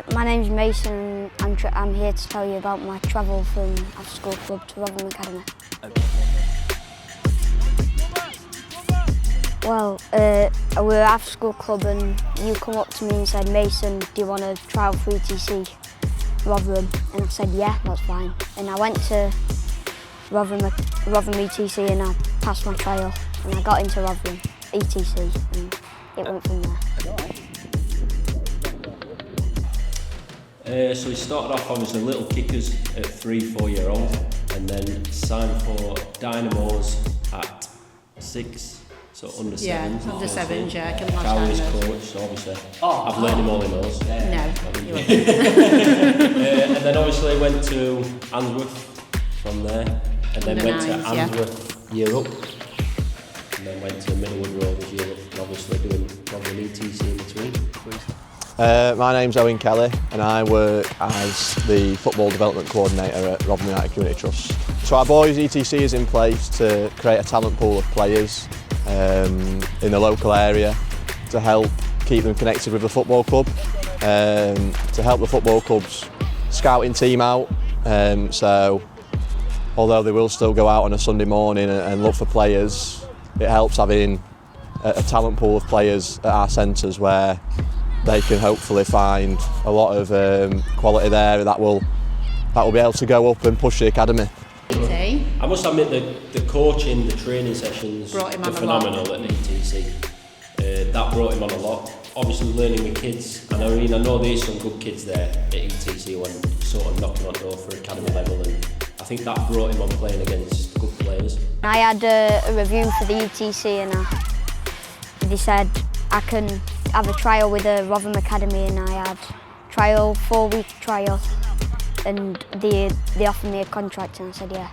My name's Mason and I'm here to tell you about my travel from after school club to Rotherham Academy. Well, we were after school club and you come up to me and said, Mason, do you want to trial for ETC Rotherham? And I said, yeah, that's fine. And I went to Rotherham ETC and I passed my trial and I got into Rotherham ETC and it went from there. So we started off obviously little kickers at 3-4 year old and then signed for Dynamos at 6, so under 7s. Yeah, under 7s, yeah. I can last Charlie's time coach, so obviously I've learned him all he knows. No, you won't. And then obviously went to Answorth from there and then went to Answorth year up and then went to Middlewood Rovers year up and obviously doing Rotherham ETC in between. My name's Owen Kelly and I work as the Football Development Coordinator at Rotherham United Community Trust. So our boys ETC is in place to create a talent pool of players in the local area to help keep them connected with the football club, to help the football club's scouting team out. So although they will still go out on a Sunday morning and look for players, it helps having a talent pool of players at our centres where they can hopefully find a lot of quality there that will be able to go up and push the academy. I must admit the coaching, the training sessions were phenomenal at ETC. That brought him on a lot. Obviously learning with kids, and I know there's some good kids there at ETC when sort of knocking on the door for academy level, and I think that brought him on playing against good players. I had a review for the ETC and they said I can have a trial with the Rotherham Academy and I had trial, 4-week trial, and they offered me a contract and I said yes.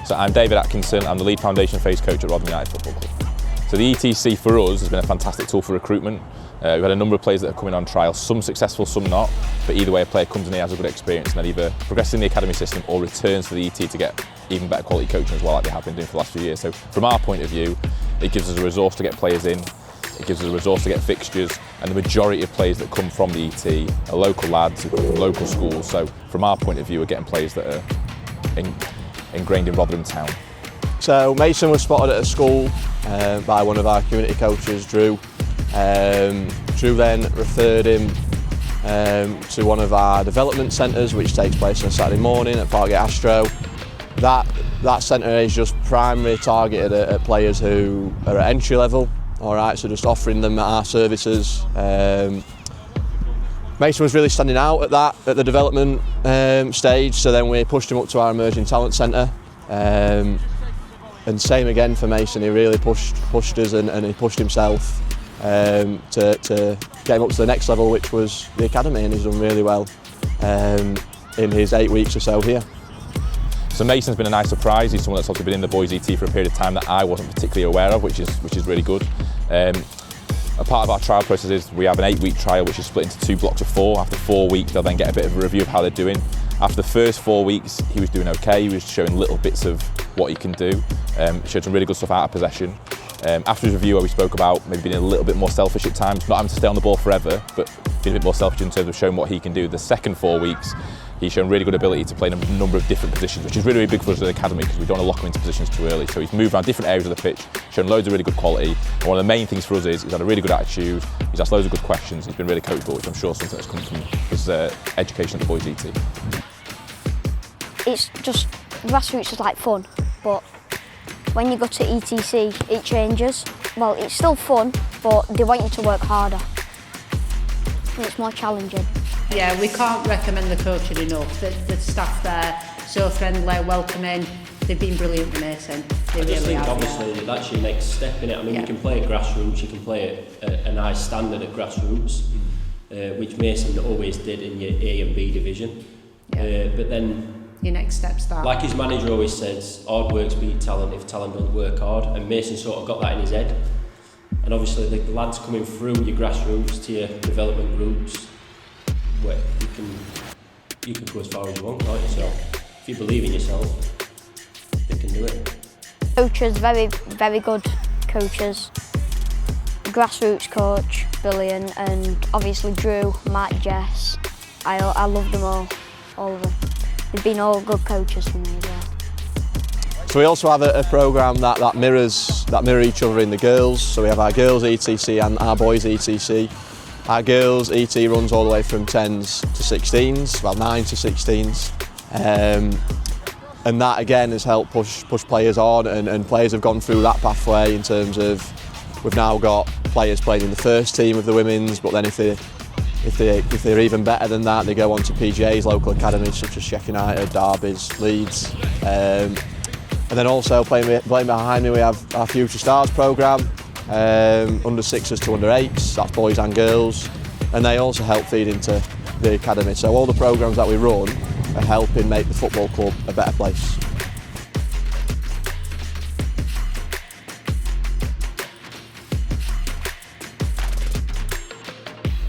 So I'm David Atkinson, I'm the lead foundation phase coach at Rotherham United Football Club. So the ETC for us has been a fantastic tool for recruitment. We've had a number of players that are coming on trial, some successful, some not, but either way a player comes in here, has a good experience and then either progresses in the academy system or returns to the ET to get even better quality coaching as well, like they have been doing for the last few years. So from our point of view, it gives us a resource to get players in, it gives us a resource to get fixtures, and the majority of players that come from the ET are local lads who come from local schools. So from our point of view, we're getting players that are ingrained in Rotherham town. So Mason was spotted at a school by one of our community coaches, Drew. Drew then referred him to one of our development centres, which takes place on a Saturday morning at Parkgate Astro. That centre is just primarily targeted at players who are at entry level. All right, so just offering them our services. Mason was really standing out at the development stage, so then we pushed him up to our emerging talent centre. And same again for Mason, he really pushed us and he pushed himself to get him up to the next level, which was the academy, and he's done really well in his 8 weeks or so here. So Mason's been a nice surprise. He's someone that's obviously been in the boys ET for a period of time that I wasn't particularly aware of, which is really good. A part of our trial process is we have an 8-week trial which is split into 2 blocks of 4. After 4 weeks they'll then get a bit of a review of how they're doing. After the first 4 weeks he was doing okay, he was showing little bits of what he can do. Showed some really good stuff out of possession. After his review where we spoke about maybe being a little bit more selfish at times, not having to stay on the ball forever, but being a bit more selfish in terms of showing what he can do. The second 4 weeks he's shown really good ability to play in a number of different positions, which is really, really big for us at the academy because we don't want to lock him into positions too early. So he's moved around different areas of the pitch, shown loads of really good quality. And one of the main things for us is he's had a really good attitude, he's asked loads of good questions, he's been really coachable, which I'm sure is something that's come from his education at the boys ET. It's just, grassroots is like fun, but when you go to ETC it changes. Well, it's still fun, but they want you to work harder. And it's more challenging. Yeah, we can't recommend the coaching enough. The staff there, so friendly, welcoming. They've been brilliant with Mason. I just think obviously that's your next step in it. I mean, you can play at grassroots, you can play at a nice standard at grassroots, which Mason always did in your A and B division. But then your next step's that. Like his manager always says, hard work's beat talent if talent don't work hard, and Mason sort of got that in his head. And obviously the lads coming through your grassroots to your development groups, where you can go as far as you want, can't you? So if you believe in yourself, they can do it. Coaches, very, very good coaches. Grassroots coach, brilliant, and obviously Drew, Matt, Jess, I love them all of them. They've been all good coaches for me as well. So we also have a programme that mirror each other in the girls. So we have our girls ETC and our boys ETC. Our girls ET runs all the way from 10s to 16s, well 9 to 16s. And that again has helped push players on, and players have gone through that pathway in terms of, we've now got players playing in the first team of the women's, but then if they're even better than that, they go on to PGA's local academies such as Sheffield United, Derby's, Leeds. And then also playing behind me, we have our Future Stars programme, under 6s to under 8s, that's boys and girls, and they also help feed into the academy. So all the programmes that we run are helping make the football club a better place.